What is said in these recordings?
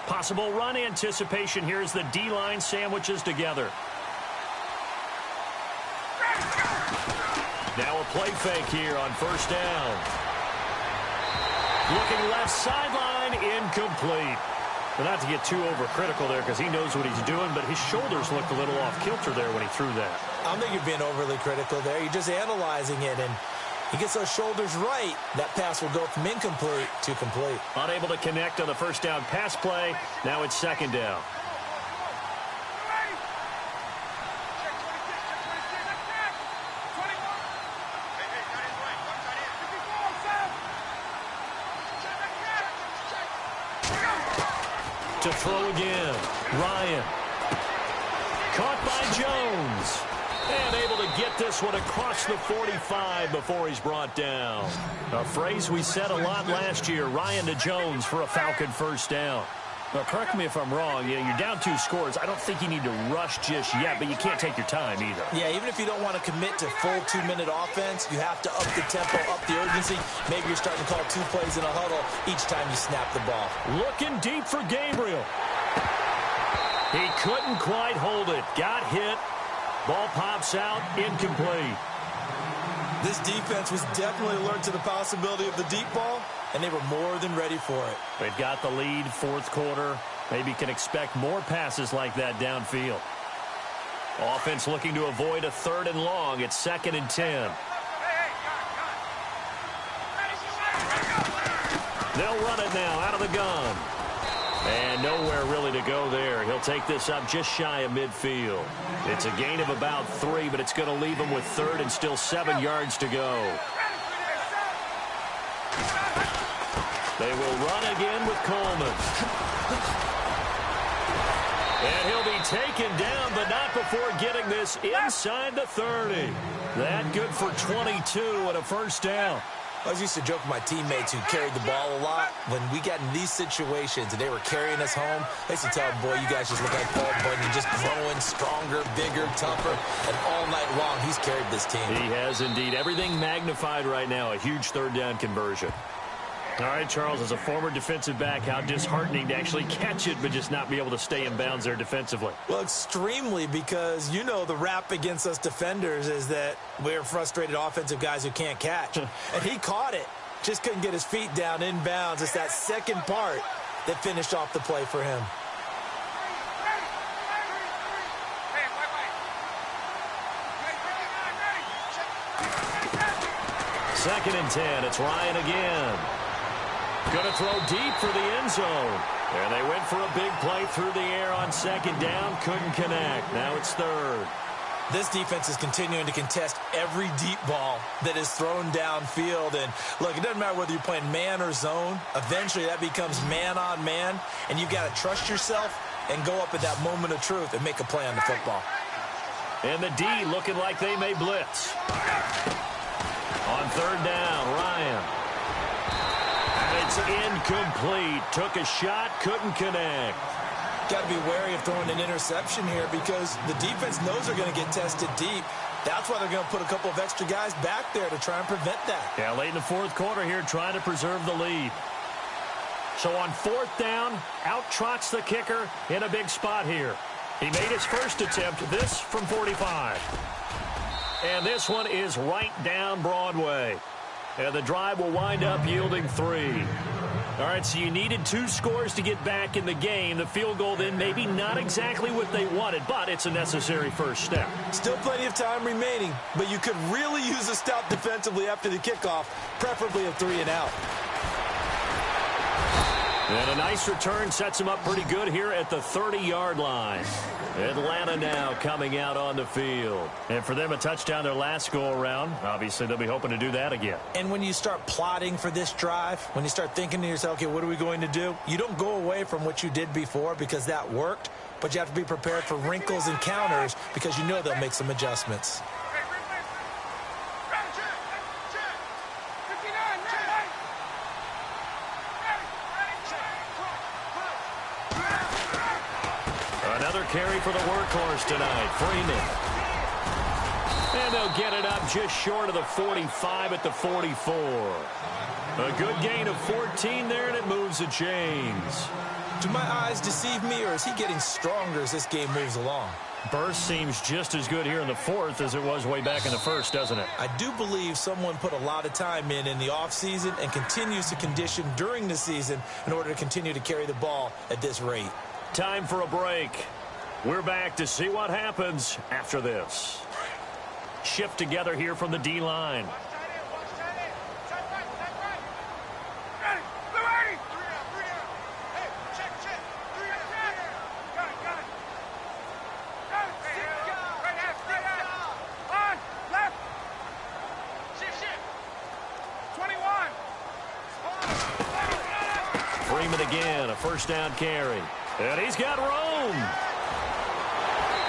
Possible run anticipation here as the D-line sandwiches together. Now a play fake here on first down. Looking left sideline, incomplete. But not to get too overcritical there because he knows what he's doing, but his shoulders looked a little off kilter there when he threw that. I don't think you're being overly critical there. You're just analyzing it, and he gets those shoulders right. That pass will go from incomplete to complete. Unable to connect on the first down pass play. Now it's second down. To throw again, Ryan. Caught by Jones. And able to get this one across the 45 before he's brought down. A phrase we said a lot last year, Ryan to Jones for a Falcon first down. Now, correct me if I'm wrong. You're down 2 scores. I don't think you need to rush just yet, but you can't take your time either. Yeah, even if you don't want to commit to full 2-minute offense, you have to up the tempo, up the urgency. Maybe you're starting to call 2 plays in a huddle each time you snap the ball. Looking deep for Gabriel. He couldn't quite hold it. Got hit. Ball pops out, incomplete. This defense was definitely alert to the possibility of the deep ball, and they were more than ready for it. They've got the lead, fourth quarter. Maybe can expect more passes like that downfield. Offense looking to avoid a 3rd and long. It's 2nd and 10. They'll run it now out of the gun. And nowhere really to go there. He'll take this up just shy of midfield. It's a gain of about 3, but it's going to leave him with 3rd and still 7 yards to go. They will run again with Coleman. And he'll be taken down, but not before getting this inside the 30. That good for 22 and a first down. I was used to joke with my teammates who carried the ball a lot. When we got in these situations and they were carrying us home, I used to tell them, boy, you guys just look like Paul Bunyan, just growing stronger, bigger, tougher. And all night long, he's carried this team. He has indeed. Everything magnified right now. A huge 3rd down conversion. All right, Charles, as a former defensive back, how disheartening to actually catch it but just not be able to stay in bounds there defensively. Well, extremely, because you know the rap against us defenders is that we're frustrated offensive guys who can't catch. And he caught it. Just couldn't get his feet down in bounds. It's that second part that finished off the play for him. Second and 10. It's Ryan again. Going to throw deep for the end zone. And they went for a big play through the air on 2nd down. Couldn't connect. Now it's 3rd. This defense is continuing to contest every deep ball that is thrown downfield. And, look, it doesn't matter whether you're playing man or zone. Eventually that becomes man on man. And you've got to trust yourself and go up at that moment of truth and make a play on the football. And the D looking like they may blitz. On 3rd down, Ryan. It's incomplete. Took a shot, couldn't connect. Got to be wary of throwing an interception here because the defense knows they're going to get tested deep. That's why they're going to put a couple of extra guys back there to try and prevent that. Yeah, late in the 4th quarter here, trying to preserve the lead. So on 4th down, out trots the kicker in a big spot here. He made his first attempt, this from 45. And this one is right down Broadway. And the drive will wind up yielding 3. All right, so you needed 2 scores to get back in the game. The field goal then maybe not exactly what they wanted, but it's a necessary first step. Still plenty of time remaining, but you could really use a stop defensively after the kickoff, preferably a 3 and out. And a nice return sets him up pretty good here at the 30-yard line. Atlanta now coming out on the field. And for them, a touchdown their last go-around. Obviously, they'll be hoping to do that again. And when you start plotting for this drive, when you start thinking to yourself, okay, what are we going to do? You don't go away from what you did before because that worked, but you have to be prepared for wrinkles and counters because you know they'll make some adjustments. Another carry for the workhorse tonight, Freeman. And they'll get it up just short of the 45 at the 44. A good gain of 14 there, and it moves the chains. Do my eyes deceive me, or is he getting stronger as this game moves along? Burst seems just as good here in the fourth as it was way back in the first, doesn't it? I do believe someone put a lot of time in the offseason and continues to condition during the season in order to continue to carry the ball at this rate. Time for a break. We're back to see what happens after this. Shift together here from the D-line. Freeman again, a first down carry. And he's got room.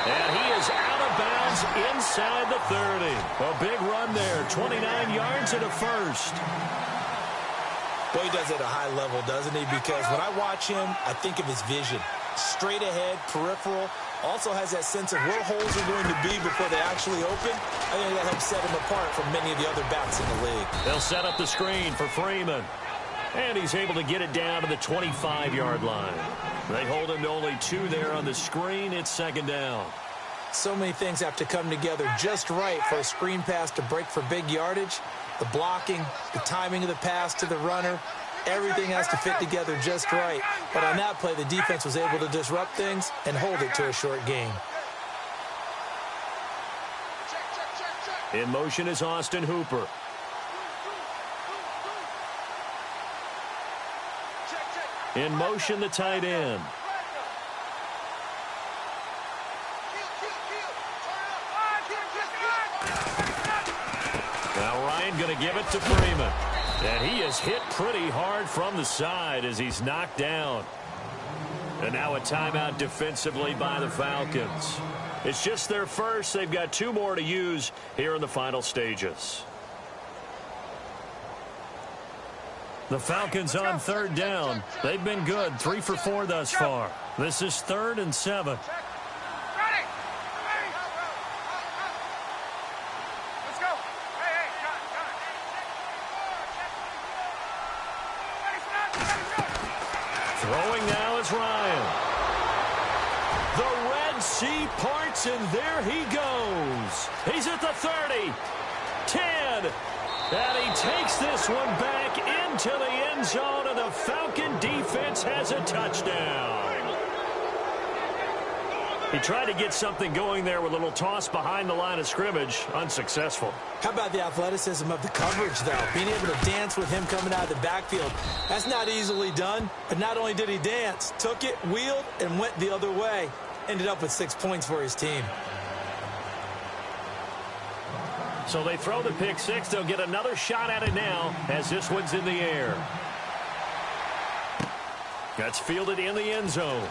And he is out of bounds inside the 30. A big run there, 29 yards and a first. Boy, he does it at a high level, doesn't he? Because when I watch him, I think of his vision. Straight ahead, peripheral. Also has that sense of where holes are going to be before they actually open. I think that helps set him apart from many of the other backs in the league. They'll set up the screen for Freeman. And he's able to get it down to the 25-yard line. They hold him to only 2 there on the screen. It's second down. So many things have to come together just right for a screen pass to break for big yardage. The blocking, the timing of the pass to the runner, everything has to fit together just right. But on that play, the defense was able to disrupt things and hold it to a short gain. In motion is Austin Hooper. In motion, the tight end. Now Ryan going to give it to Freeman. And he is hit pretty hard from the side as he's knocked down. And now a timeout defensively by the Falcons. It's just their first. They've got 2 more to use here in the final stages. The Falcons on third down. They've been good, 3 for 4 thus far. This is 3rd and 7. Throwing now is Ryan. The Red Sea parts, and there he goes. He's at the 30, 10. And he takes this one back into the end zone, and the Falcon defense has a touchdown. He tried to get something going there with a little toss behind the line of scrimmage. Unsuccessful. How about the athleticism of the coverage, though? Being able to dance with him coming out of the backfield. That's not easily done. But not only did he dance, took it, wheeled, and went the other way. Ended up with 6 points for his team. So they throw the pick six. They'll get another shot at it now as this one's in the air. That's fielded in the end zone.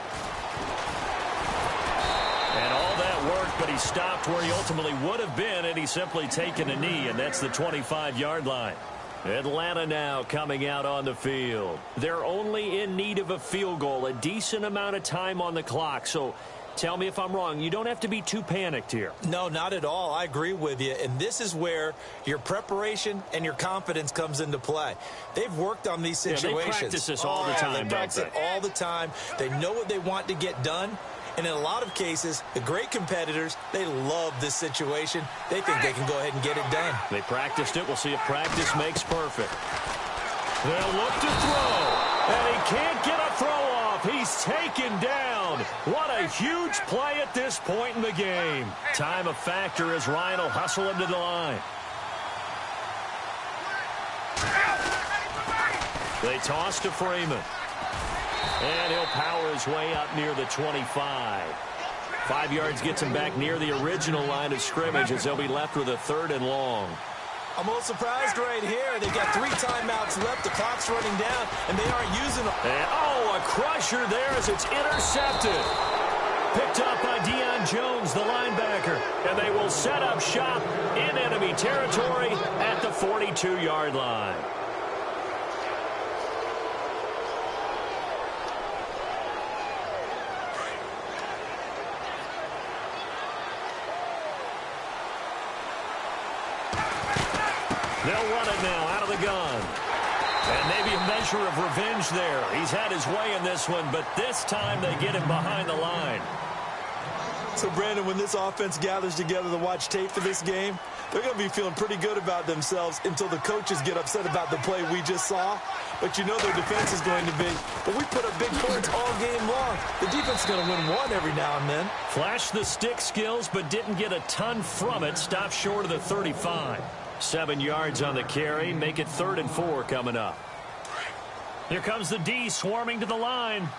And all that worked, but he stopped where he ultimately would have been had he simply taken a knee, and that's the 25-yard line. Atlanta now coming out on the field. They're only in need of a field goal, a decent amount of time on the clock. So tell me if I'm wrong. You don't have to be too panicked here. No, not at all. I agree with you. And this is where your preparation and your confidence comes into play. They've worked on these situations. They practice this all the time, They practice it all the time. They know what they want to get done. And in a lot of cases, the great competitors, they love this situation. They think they can go ahead and get it done. They practiced it. We'll see if practice makes perfect. They'll look to throw. And he can't get a throw off. He's taken down. What a huge play at this point in the game. Time a factor as Ryan will hustle him to the line. They toss to Freeman. And he'll power his way up near the 25. 5 yards gets him back near the original line of scrimmage as they'll be left with a 3rd and long. I'm a little surprised right here. They've got 3 timeouts left. The clock's running down, and they aren't using them. And, a crusher there as it's intercepted. Picked up by Deion Jones, the linebacker. And they will set up shop in enemy territory at the 42-yard line. They'll run it now out of the gun. And maybe a measure of revenge there. He's had his way in this one, but this time they get him behind the line. So, Brandon, when this offense gathers together to watch tape for this game, they're going to be feeling pretty good about themselves until the coaches get upset about the play we just saw. But you know their defense is going to be. But we put up big points all game long. The defense is going to win one every now and then. Flashed the stick skills, but didn't get a ton from it. Stopped short of the 35. 7 yards on the carry. Make it 3rd and 4 coming up. Here comes the D swarming to the line.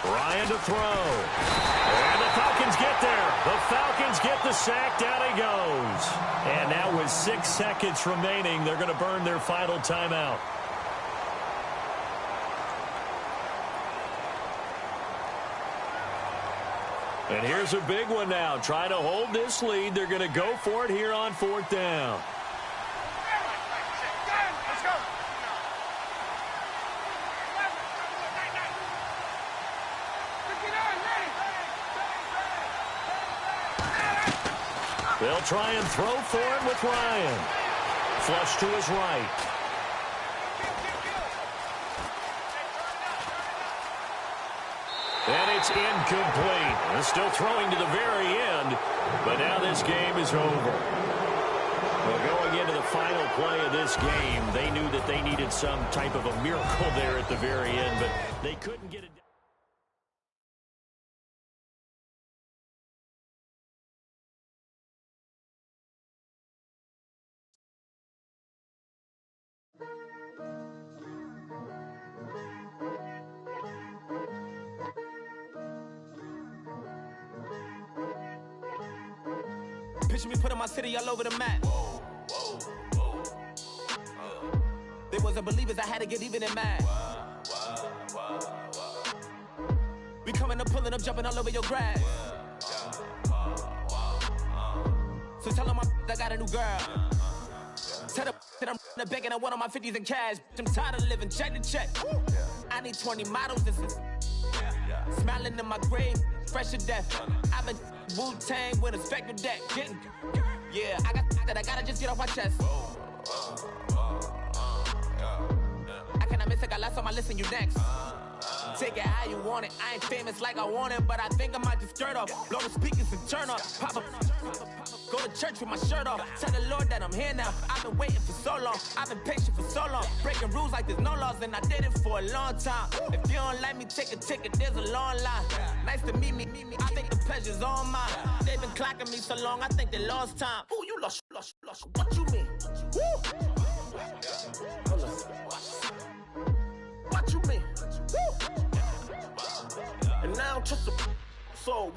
Ryan to throw. And the Falcons get there. The Falcons get the sack. Down he goes. And now with 6 seconds remaining, they're going to burn their final timeout. And here's a big one now. Trying to hold this lead. They're going to go for it here on 4th down. They'll try and throw for it with Ryan. Flush to his right. And it's incomplete. They're still throwing to the very end, but now this game is over. Well, going into the final play of this game, they knew that they needed some type of a miracle there at the very end, but they couldn't get it done. Picture me putting my city all over the map. They wasn't believers, I had to get even and mad. We coming up, pulling up, jumping all over your grass. So tell them I got a new girl. Tell them that I'm in the bank and I want all my 50s in cash. I'm tired of living check to check. I need 20 models, this is smiling in my grave, fresh to death. I've been Wu-Tang with a spectral deck. Yeah, I got that I gotta just get off my chest. I cannot miss it, got lots on my list and you next. Take it how you want it. I ain't famous like I want it, but I think I might just skirt off. Blow the speakers and turn off. Pop up. Go to church with my shirt off. Tell the Lord that I'm here now. I've been waiting for so long. I've been patient for so long. Breaking rules like there's no laws, and I did it for a long time. If you don't like me, take a ticket. There's a long line. Nice to meet me. I think the pleasure's all mine. They've been clocking me so long, I think they lost time. Ooh, you lost. What you mean? Woo! What you mean? Woo! And now just a so